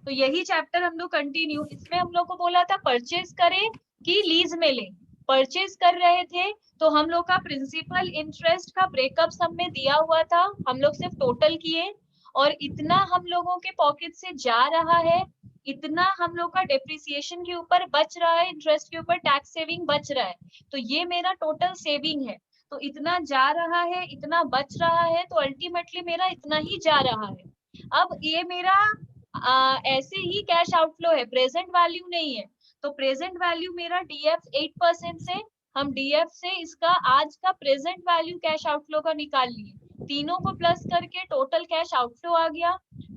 तो यही चैप्टर हम लोग कंटिन्यू, इसमें हम लोग को बोला था परचेज करें कि लीज में लें। परचेज कर रहे थे तो हम लोग का प्रिंसिपल इंटरेस्ट का ब्रेकअप सब में दिया हुआ था, हम लोग सिर्फ टोटल किए और इतना हम लोगों के पॉकेट से जा रहा है, इतना हम लोग का डेप्रिसिएशन के ऊपर बच रहा है, इंटरेस्ट के ऊपर टैक्स सेविंग बच रहा है, तो ये मेरा टोटल सेविंग है। तो इतना जा रहा है, इतना बच रहा है, तो अल्टीमेटली मेरा इतना ही जा रहा है। अब ये मेरा ऐसे ही कैश आउटफ्लो है, प्रेजेंट वैल्यू नहीं है। तो प्रेजेंट वैल्यू मेरा डीएफ 8% से, हम डीएफ से इसका आज का प्रेजेंट वैल्यू कैश आउटफ्लो का निकाल लिए, तीनों को प्लस करके टोटल कैश आउटफ्लो आ गया।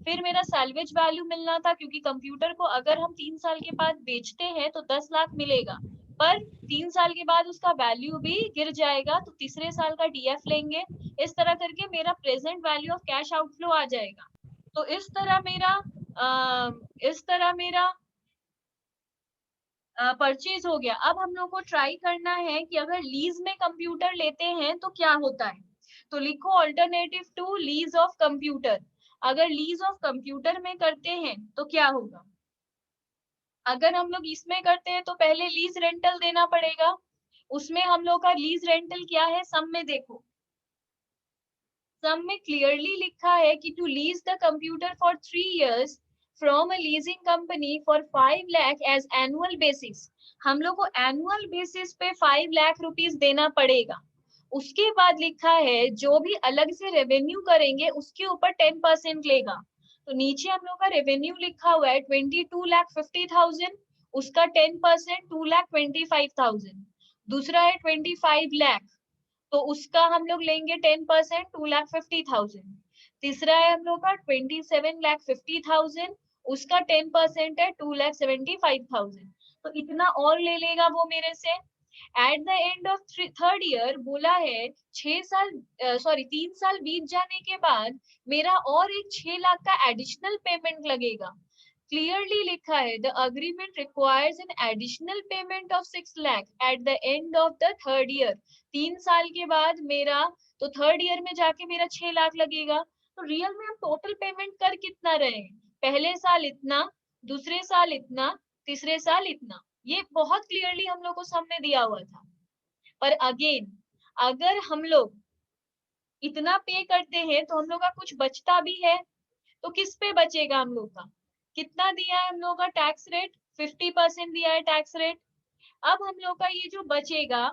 फिर मेरा सैल्वेज वैल्यू मिलना था, क्योंकि कंप्यूटर को अगर हम 3 साल के बाद बेचते हैं तो 10 लाख मिलेगा, पर 3 साल के बाद उसका वैल्यू भी गिर जाएगा, तो तीसरे साल का डीएफ लेंगे। इस तरह करके मेरा present value of cash outflow आ जाएगा। तो इस तरह मेरा परचेज हो गया। अब हम लोग को ट्राई करना है कि अगर लीज में कंप्यूटर लेते हैं तो क्या होता है। तो लिखो alternative to lease of computer. अगर लीज ऑफ कंप्यूटर में करते हैं तो क्या होगा। अगर हम लोग इसमें करते हैं तो पहले लीज रेंटल देना पड़ेगा। उसमें हम लोग का लीज रेंटल क्या है, सम में देखो, सम में क्लियरली लिखा है कि to lease the computer for 3 years from a leasing company for 5 lakh as annual basis. हम लोग को एनुअल बेसिस पे 5 लाख रुपीस देना पड़ेगा। उसके बाद लिखा है जो भी अलग से रेवेन्यू करेंगे उसके ऊपर 10% लेगा। तो नीचे हम लोग का रेवेन्यू लिखा हुआ है 22,50,000, उसका 10% 2,25,000। दूसरा है 25 लाख, तो उसका हम लोग लेंगे 10% 2,50,000। तीसरा है हम लोग का 27,50,000, उसका 10% है 2,75,000। तो इतना और ले लेगा वो मेरे से। At the end of third year बोला है 3 साल बीत जाने के बाद मेरा और एक 6 लाख का एडिशनल पेमेंट लगेगा। क्लियरली लिखा है the agreement requires an additional payment of 6 lakh at the end of the third year. 3 साल के बाद मेरा, तो थर्ड ईयर में जाके मेरा 6 लाख लगेगा। तो रियल में हम टोटल पेमेंट कर कितना रहे हैं, पहले साल इतना, दूसरे साल इतना, तीसरे साल इतना, ये बहुत क्लियरली हम लोग को सम में दिया हुआ था। पर अगेन अगर हम लोग इतना पे करते हैं तो हम लोग का कुछ बचता भी है, तो किस पे बचेगा हम लोग का, कितना दिया है हम लोग का टैक्स रेट, 50% दिया है टैक्स रेट। अब हम लोग का ये जो बचेगा,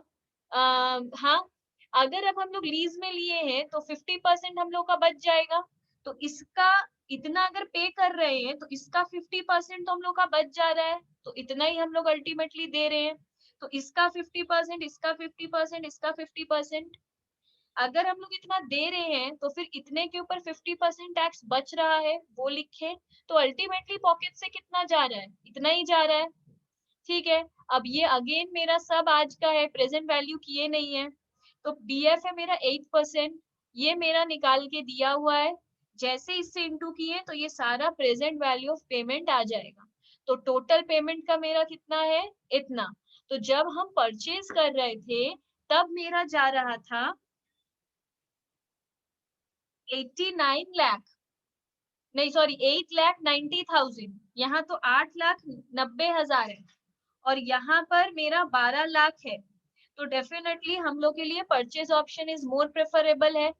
हाँ, अगर अब हम लोग लीज में लिए हैं तो 50% हम लोग का बच जाएगा। तो इसका इतना अगर पे कर रहे हैं तो इसका 50% तो हम लोग का बच जा रहा है, तो इतना ही हम लोग अल्टीमेटली दे रहे हैं। तो इसका 50%, इसका 50%, इसका 50%, अगर हम लोग इतना दे रहे हैं तो फिर इतने के ऊपर 50% टैक्स बच रहा है वो लिखे। तो अल्टीमेटली पॉकेट से कितना जा रहा है, इतना ही जा रहा है। ठीक है, अब ये अगेन मेरा सब आज का है, प्रेजेंट वैल्यू किए नहीं है। तो डीएफ है मेरा 8%, ये मेरा निकाल के दिया हुआ है। जैसे इससे इंटू किए तो ये सारा प्रेजेंट वैल्यू ऑफ पेमेंट आ जाएगा। तो टोटल पेमेंट का मेरा कितना है, इतना। तो जब हम परचेज कर रहे थे तब मेरा जा रहा था 89 लाख, नहीं सॉरी 8,90,000। यहाँ तो 8,90,000 है और यहाँ पर मेरा 12 लाख है। तो डेफिनेटली हम लोग के लिए purchase option is more preferable है।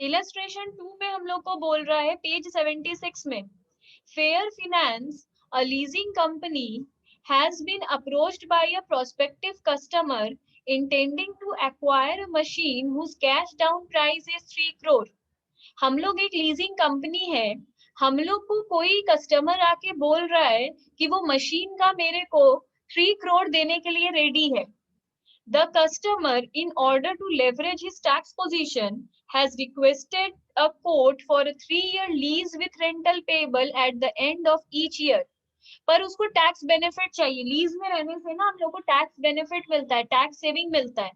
इलस्ट्रेशन 2 में हम लोग को बोल रहा है पेज 76 में, fair finance a leasing company has been approached by a prospective customer intending to acquire a machine whose cash down price is 3 crore। हम लोग एक लीजिंग कंपनी है, हम लोग को कोई कस्टमर आके बोल रहा है कि वो मशीन का मेरे को 3 crore देने के लिए रेडी है। The customer, in order to leverage his tax position, has requested a quote for a 3-year lease with rental payable at the end of each year. पर उसको टैक्स बेनिफिट चाहिए, लीज में रहने से ना हम लोग को टैक्स बेनिफिट मिलता है, टैक्स सेविंग मिलता है।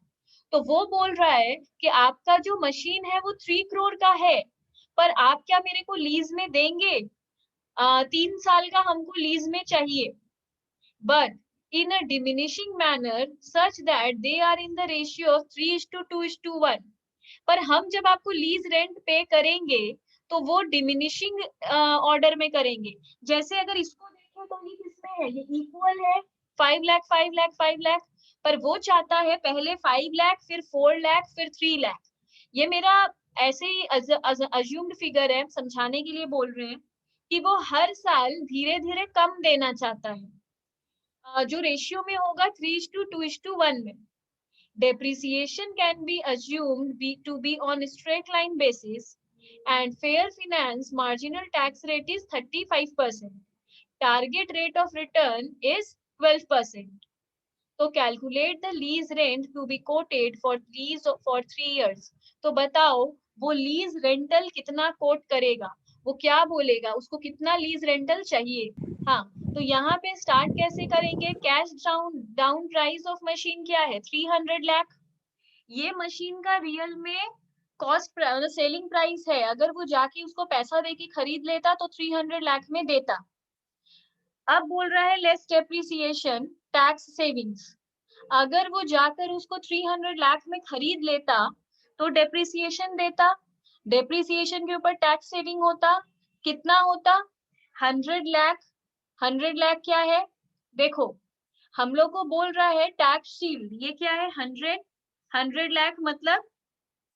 तो वो बोल रहा है कि आपका जो मशीन है वो 3 crore का है, पर आप क्या मेरे को लीज में देंगे, 3 साल का हमको लीज में चाहिए, but in a diminishing manner such that they are in the ratio of 3:2:1। पर हम जब आपको लीज रेंट पे करेंगे तो वो डिमिनिशिंग ऑर्डर में करेंगे। जैसे अगर इसको देखें तो ये किसमें है, ये इक्वल है 5 लाख 5 लाख 5 लाख, पर वो चाहता है पहले 5 लाख फिर 4 लाख फिर 3 लाख। ये मेरा ऐसे ही अज्यूम्ड फिगर है, समझाने के लिए बोल रहे हैं कि वो हर साल धीरे धीरे कम देना चाहता है, जो रेशियो में होगा 3:2:1 में। Depreciation can be assumed to be on straight line basis, and fair finance marginal tax rate is 35%. Target rate of return is 12%. So calculate the lease rent to be quoted for lease for 3 years. तो बताओ वो lease rental कितना coat करेगा, वो क्या बोलेगा, उसको कितना लीज रेंटल चाहिए। हाँ, तो यहाँ पे स्टार्ट कैसे करेंगे, cash down price of machine क्या है 300 लाख। ये मशीन का रियल में कॉस्ट सेलिंग प्राइस है, अगर वो जाके उसको पैसा देके खरीद लेता तो 300 लाख में देता। अब बोल रहा है लेस डेप्रिसिएशन टैक्स सेविंग्स, अगर वो जाकर उसको 300 लाख में खरीद लेता तो डेप्रिसिएशन देता, डेप्रिसिएशन के ऊपर टैक्स सेविंग होता, कितना होता 100 लाख। 100 लाख क्या है, देखो हम लोग को बोल रहा है टैक्स शील्ड, ये क्या है 100 लाख मतलब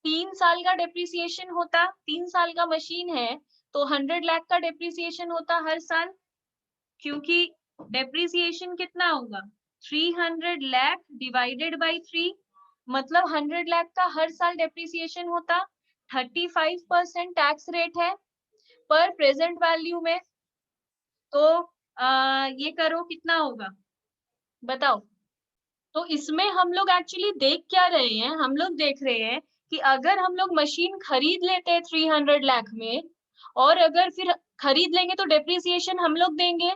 3 साल का डेप्रिसिएशन होता, 3 साल का मशीन है तो 100 लाख का डेप्रिसिएशन होता हर साल, क्योंकि डेप्रिसिएशन कितना होगा 300 लाख डिवाइडेड बाई 3, मतलब 100 लाख का हर साल डेप्रिसिएशन होता। 35% टैक्स रेट है पर प्रेजेंट वैल्यू में, तो ये करो कितना होगा बताओ। तो इसमें हम लोग एक्चुअली देख क्या रहे हैं, हम लोग देख रहे हैं कि अगर हम लोग मशीन खरीद लेते हैं 300 लाख में, और अगर फिर खरीद लेंगे तो डेप्रिसिएशन हम लोग देंगे,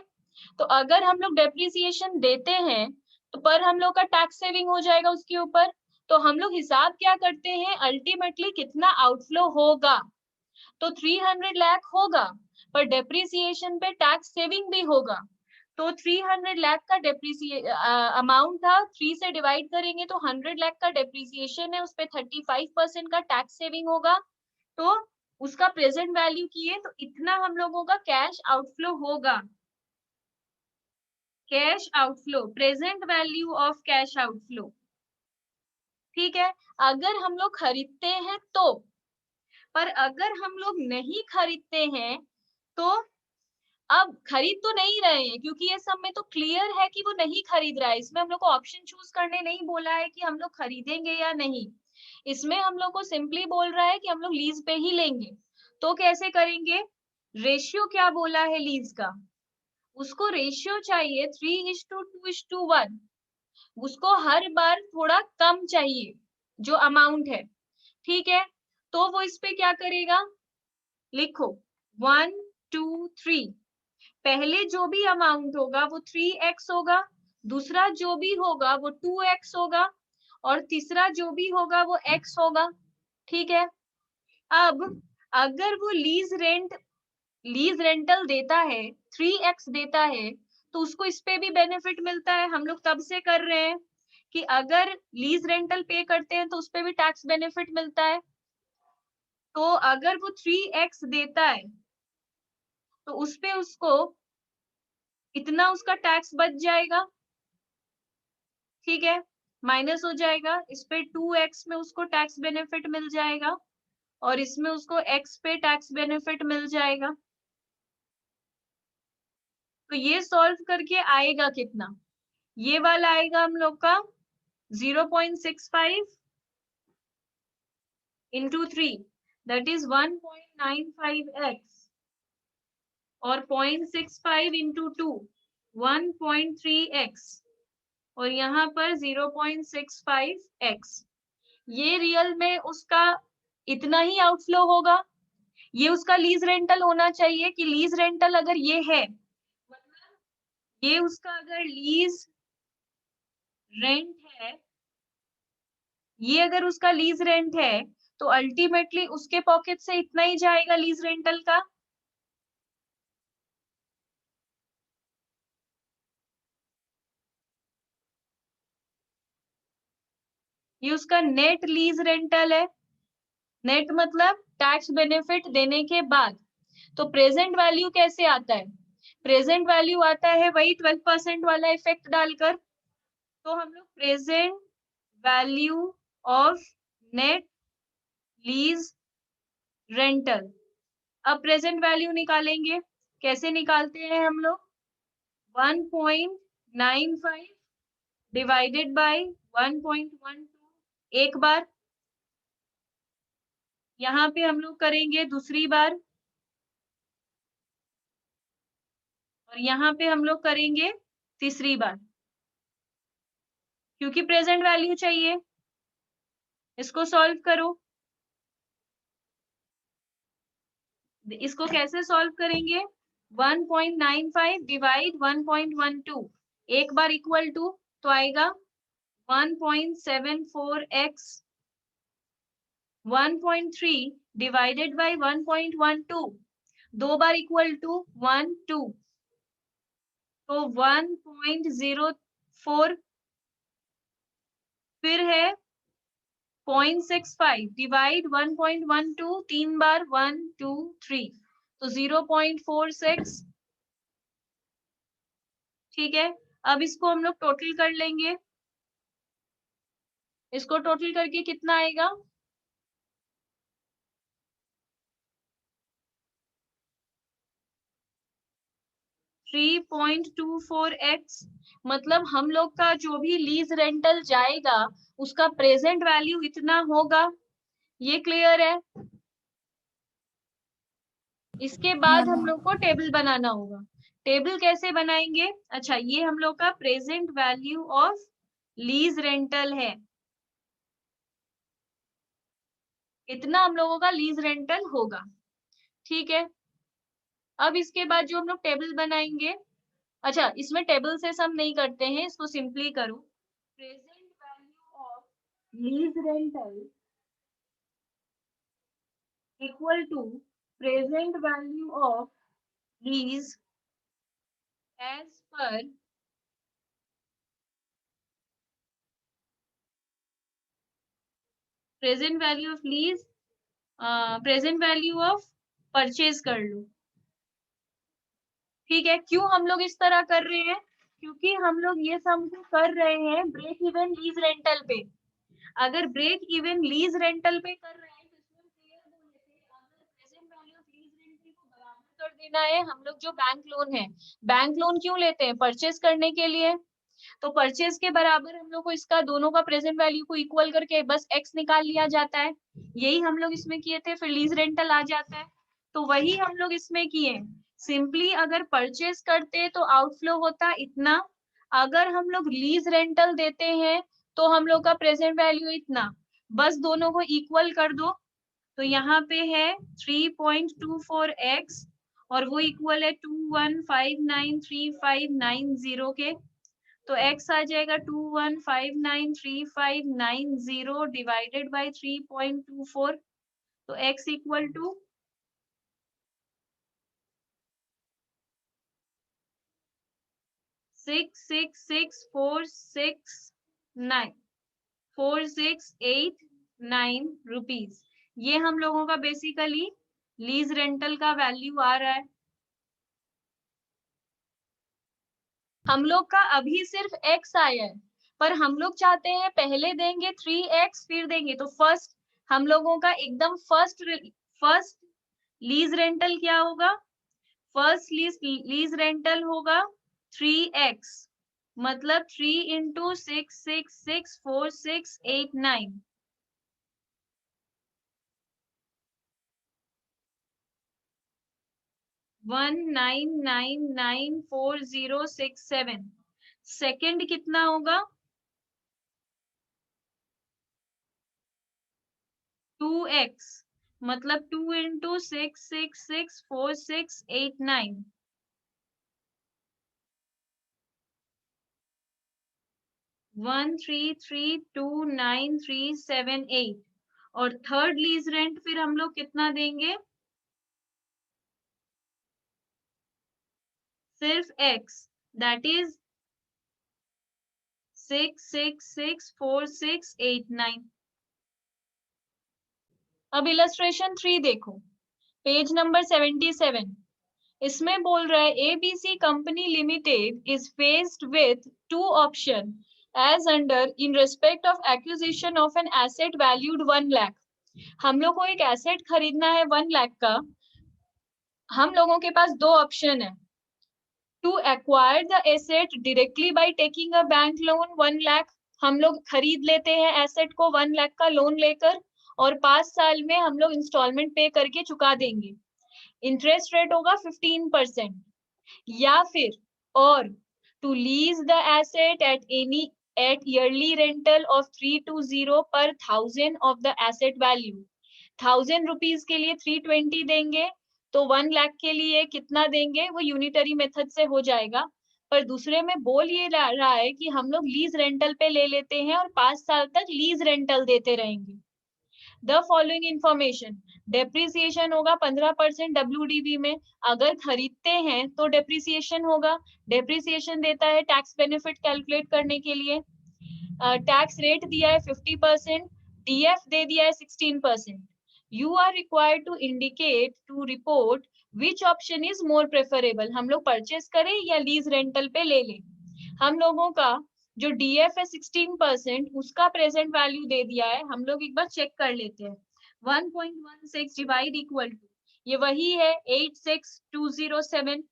तो अगर हम लोग डेप्रिसिएशन देते हैं तो पर हम लोग का टैक्स सेविंग हो जाएगा उसके ऊपर। तो हम लोग हिसाब क्या करते हैं, अल्टीमेटली कितना आउटफ्लो होगा, तो 300 लाख होगा पर डेप्रिसिएशन पे टैक्स सेविंग भी होगा। तो 300 लाख का अमाउंट था, 3 से डिवाइड करेंगे तो 100 लाख का डेप्रिसिएशन है, उस पे 35% का टैक्स सेविंग होगा, तो उसका प्रेजेंट वैल्यू किए तो इतना हम लोगों का कैश आउटफ्लो होगा। Cash outflow, present value of cash outflow, ठीक है। अगर हम लोग खरीदते हैं तो, पर अगर हम लोग नहीं खरीदते हैं तो, अब खरीद तो नहीं रहे हैं क्योंकि ये सब में तो क्लियर है कि वो नहीं खरीद रहा है, इसमें हम लोग को ऑप्शन चूज करने नहीं बोला है कि हम लोग खरीदेंगे या नहीं, इसमें हम लोग को सिंपली बोल रहा है कि हम लोग लीज पे ही लेंगे। तो कैसे करेंगे, रेशियो क्या बोला है लीज का, उसको रेशियो चाहिए 3:2:1, उसको हर बार थोड़ा कम चाहिए जो अमाउंट है, ठीक है। तो वो इस पे क्या करेगा, लिखो 1 2 3, पहले जो भी अमाउंट होगा वो 3x होगा, दूसरा जो भी होगा वो 2x होगा, और तीसरा जो भी होगा वो x होगा, ठीक है। अब अगर वो लीज रेंटल देता है 3x देता है तो उसको इस पे भी बेनिफिट मिलता है, हम लोग तब से कर रहे हैं कि अगर लीज रेंटल पे करते हैं तो उस पे भी टैक्स बेनिफिट मिलता है। तो अगर वो 3x देता है तो उस पे उसको इतना उसका टैक्स बच जाएगा, ठीक है, माइनस हो जाएगा, इस पे 2x में उसको टैक्स बेनिफिट मिल जाएगा और इसमें उसको x पे टैक्स बेनिफिट मिल जाएगा। तो ये सॉल्व करके आएगा कितना, ये वाला आएगा हम लोग का 0.65 इंटू 3, दैट इज 1.95x, और 0.65 इंटू 2 1.3x, और यहाँ पर 0.65x। ये रियल में उसका इतना ही आउटफ्लो होगा, ये उसका लीज रेंटल होना चाहिए कि लीज रेंटल अगर ये है, मतलब ये उसका अगर लीज रेंट है, ये अगर उसका लीज रेंट है तो अल्टीमेटली उसके पॉकेट से इतना ही जाएगा लीज रेंटल का। ये उसका नेट लीज रेंटल है, नेट मतलब टैक्स बेनिफिट देने के बाद। तो प्रेजेंट वैल्यू कैसे आता है? प्रेजेंट वैल्यू आता है वही 12% वाला इफेक्ट डालकर। तो हम लोग present value of net lease rental, अब प्रेजेंट वैल्यू निकालेंगे। कैसे निकालते हैं हम लोग? 1.95 डिवाइडेड बाय 1.12 एक बार, यहाँ पे हम लोग करेंगे दूसरी बार, और यहाँ पे हम लोग करेंगे तीसरी बार, क्योंकि प्रेजेंट वैल्यू चाहिए। इसको सॉल्व करो। इसको कैसे सॉल्व करेंगे? 1.95 डिवाइड 1.12 एक बार इक्वल टू, तो आएगा 1.74x, 1.3 डिवाइडेड बाय 1.12 दो बार इक्वल टू 1 2, तो 1.04, फिर है 0.65 डिवाइड 1.12 तीन बार 1 2 3, तो 0.46। ठीक है, अब इसको हम लोग टोटल कर लेंगे। इसको टोटल करके कितना आएगा? 3.24x, मतलब हम लोग का जो भी लीज रेंटल जाएगा उसका प्रेजेंट वैल्यू इतना होगा। ये क्लियर है? इसके बाद हम लोग को टेबल बनाना होगा। टेबल कैसे बनाएंगे? अच्छा, ये हम लोग का present value of lease rental है, इतना हम लोगों का लीज रेंटल होगा। ठीक है, अब इसके बाद जो हम लोग टेबल बनाएंगे, अच्छा इसमें टेबल से सम नहीं करते हैं, इसको सिंपली करो। Present value of lease rental equal to present value of lease as per present value of lease, present value of purchase कर लो। ठीक है, क्यों हम लोग इस तरह कर रहे हैं? क्योंकि हम लोग ये सम कर रहे हैं ब्रेक इवन लीज रेंटल पे। अगर ब्रेक इवन लीज रेंटल पे कर रहे हैं तो इसमें क्लियर बोल देते हैं, अगर present value of lease rental को बराबर कर देना है, हम लोग जो बैंक लोन है, बैंक लोन क्यों लेते हैं? परचेज करने के लिए। तो परचेज के बराबर हम लोग को इसका दोनों का प्रेजेंट वैल्यू को इक्वल करके बस एक्स निकाल लिया जाता है। यही हम लोग इसमें किए थे, फिर लीज रेंटल आ जाता है। तो वही हम लोग इसमें किए। सिंपली अगर परचेज करते तो आउटफ्लो होता इतना, अगर हम लोग लीज रेंटल देते हैं तो हम लोग का प्रेजेंट वैल्यू इतना, बस दोनों को इक्वल कर दो। तो यहाँ पे है 3.24x और वो इक्वल है 21593590 के। तो x आ जाएगा 21593590 डिवाइडेड बाय 3.24, तो x इक्वल टू 6664669 रुपीज। ये हम लोगों का बेसिकली लीज रेंटल का वैल्यू आ रहा है। हम लोग का अभी सिर्फ x आया है, पर हम लोग चाहते हैं पहले देंगे 3x फिर देंगे, तो फर्स्ट हम लोगों का एकदम फर्स्ट लीज रेंटल क्या होगा? फर्स्ट लीज रेंटल होगा 3x, मतलब 3 इंटू 6664689, 1999467। सेकंड कितना होगा? 2x, मतलब 2 इंटू 6664689, 13329,378। और थर्ड लीज रेंट फिर हम लोग कितना देंगे? सिर्फ x, दैट इज 6664689। अब इलस्ट्रेशन 3 देखो, पेज नंबर 77। इसमें बोल रहा है ABC company limited is faced with two option as under in respect of acquisition of an asset valued 1 lakh. हम लोग को एक एसेट खरीदना है 1 लाख का। हम लोगों के पास दो ऑप्शन है, to acquire the asset directly by taking a bank loan 1 lakh. हम लोग खरीद लेते हैं एसेट को 1 लाख का लोन लेकर, और 5 साल में हम लोग इंस्टॉलमेंट पे करके चुका देंगे। इंटरेस्ट रेट होगा 15%। या फिर, और to lease the asset at any at yearly rental of 320 per 1000 of the asset value. 1000 rupees के लिए 320 देंगे, तो 1 लाख के लिए कितना देंगे वो यूनिटरी मेथड से हो जाएगा। पर दूसरे में बोल ये रहा है कि हम लोग लीज रेंटल पे ले लेते हैं और 5 साल तक लीज रेंटल देते रहेंगे। द फॉलोइंग इंफॉर्मेशन, डेप्रिसिएशन होगा 15% डब्ल्यूडीवी में। अगर खरीदते हैं तो डेप्रिसिएशन होगा। डेप्रिसिएशन देता है टैक्स बेनिफिट कैलकुलेट करने के लिए। टैक्स रेट दिया है 50%, डीएफ दे दिया है 16%। You are required to indicate to report which option is more preferable. हम लोग परचेस करें या लीज रेंटल पे ले लें। हम लोगों का जो डीएफ है 16%, उसका प्रेजेंट वैल्यू दे दिया है। हम लोग एक बार चेक कर लेते हैं। 1.16 डिवाइड इक्वल टू, ये वही है 86207।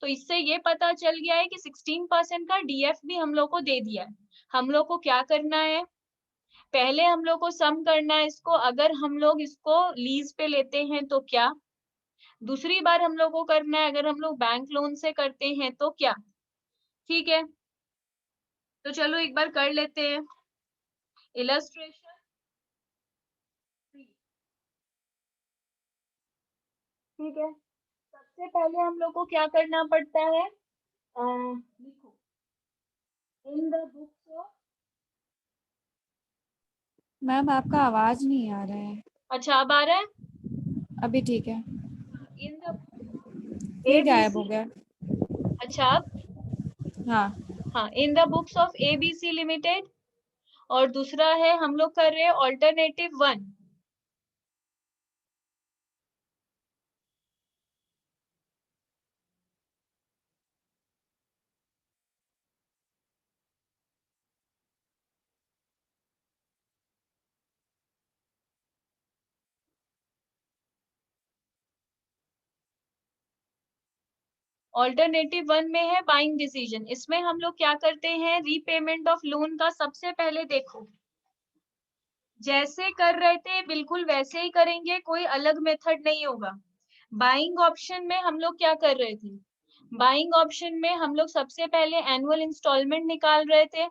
तो इससे ये पता चल गया है कि 16% का डीएफ भी हम लोग को दे दिया है। हम लोग को क्या करना है, पहले हम लोग को सम करना है इसको। अगर हम लोग इसको लीज पे लेते हैं तो क्या, दूसरी बार हम लोग को करना है अगर हम लोग बैंक लोन से करते हैं तो क्या। ठीक है, तो चलो एक बार कर लेते हैं इलस्ट्रेशन। ठीक है, सबसे पहले हम लोग को क्या करना पड़ता है, लिखो in the books of. Ma'am आपका आवाज नहीं आ रहा है। अच्छा अब आ रहा है। अभी ठीक है, इन द फिर गायब हो एबीसी। गया। अच्छा अब, हाँ, हाँ, in the books of ABC limited. और दूसरा है हम लोग कर रहे हैं ऑल्टरनेटिव 1। ऑल्टरनेटिव 1 में है बाइंग डिसीजन। इसमें हम लोग क्या करते हैं, रीपेमेंट ऑफ लोन का सबसे पहले देखो, जैसे कर रहे थे बिल्कुल वैसे ही करेंगे, कोई अलग मेथड नहीं होगा। बाइंग ऑप्शन में हम लोग क्या कर रहे थे, बाइंग ऑप्शन में हम लोग सबसे पहले एनुअल इंस्टॉलमेंट निकाल रहे थे।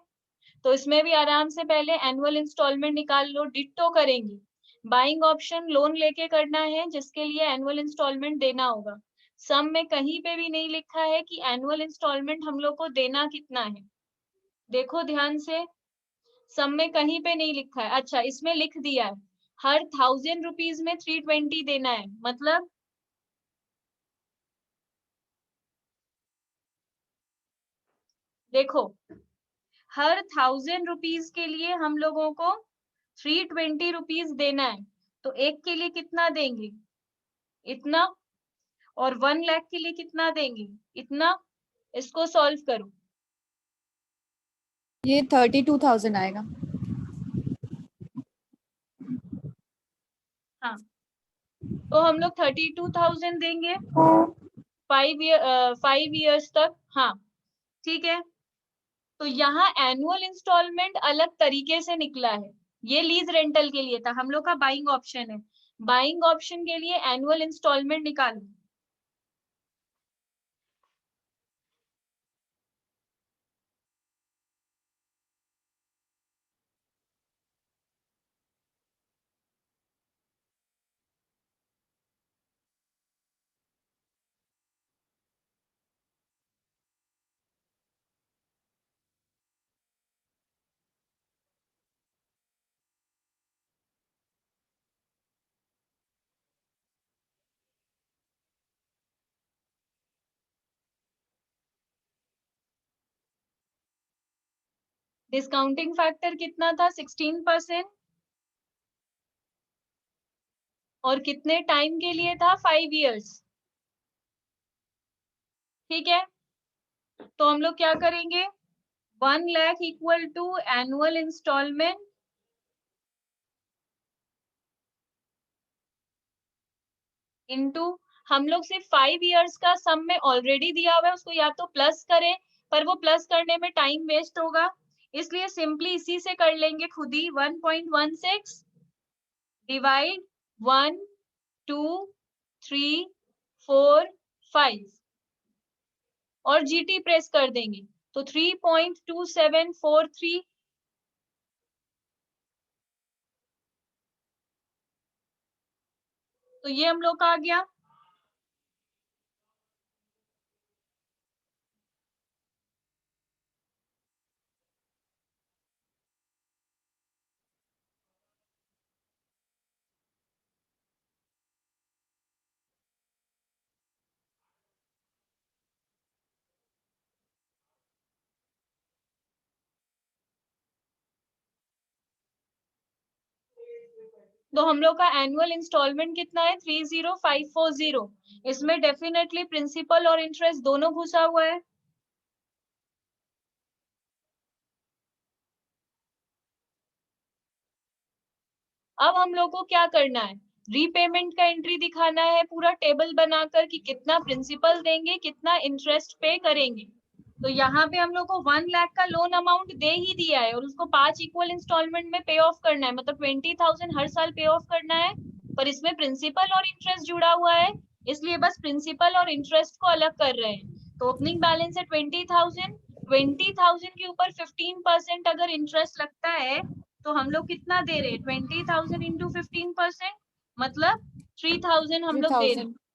तो इसमें भी आराम से पहले एनुअल इंस्टॉलमेंट निकाल लो, डिट्टो करेंगे। बाइंग ऑप्शन लोन लेके करना है जिसके लिए एनुअल इंस्टॉलमेंट देना होगा। सम में कहीं पे भी नहीं लिखा है कि एनुअल इंस्टॉलमेंट हम लोग को देना कितना है। देखो ध्यान से, सम में कहीं पे नहीं लिखा है। अच्छा इसमें लिख दिया है, हर 1000 रुपीज में 320 देना है। मतलब देखो, हर 1000 रुपीज के लिए हम लोगों को 320 रुपीज देना है। तो एक के लिए कितना देंगे, इतना। और 1 लाख के लिए कितना देंगे, इतना। इसको सॉल्व करो। ये 32,000 आएगा। हाँ, तो हम लोग 32,000 देंगे 5 ईयर्स तक। हाँ ठीक है, तो यहाँ एनुअल इंस्टॉलमेंट अलग तरीके से निकला है। ये लीज रेंटल के लिए था, हम लोग का बाइंग ऑप्शन है। बाइंग ऑप्शन के लिए एनुअल इंस्टॉलमेंट निकालो। डिस्काउंटिंग फैक्टर कितना था, 16%। और कितने टाइम के लिए था? 5 years। ठीक है, तो हम लोग क्या करेंगे? 1 lakh equal to annual installment into, हम लोग सिर्फ 5 years का सम में ऑलरेडी दिया हुआ है, उसको या तो प्लस करें, पर वो प्लस करने में टाइम वेस्ट होगा, इसलिए सिंपली इसी से कर लेंगे खुद ही। 1.16 डिवाइड 1 2 3 4 5 और जीटी प्रेस कर देंगे, तो 3.2743। तो ये हम लोग का आ गया। तो हम लोग का एनुअल इंस्टॉलमेंट कितना है? 30540। इसमें डेफिनेटली प्रिंसिपल और इंटरेस्ट दोनों घुसा हुआ है। अब हम लोग को क्या करना है? रीपेमेंट का एंट्री दिखाना है, पूरा टेबल बनाकर कि कितना प्रिंसिपल देंगे, कितना इंटरेस्ट पे करेंगे। तो यहाँ पे हम लोग को 1 लाख का लोन अमाउंट दे ही दिया है और उसको 5 इक्वल इंस्टॉलमेंट में पे ऑफ करना है, मतलब 20,000 हर साल पे ऑफ करना है, पर इसमें प्रिंसिपल और इंटरेस्ट जुड़ा हुआ है, इसलिए बस प्रिंसिपल और इंटरेस्ट को अलग कर रहे हैं। तो ओपनिंग बैलेंस है 20,000, 20,000 के ऊपर 15% अगर इंटरेस्ट लगता है तो हम लोग कितना दे रहे हैं? 20,000 इंटू 15%, मतलब 3,000 हम लोग दे रहे हैं। 3,000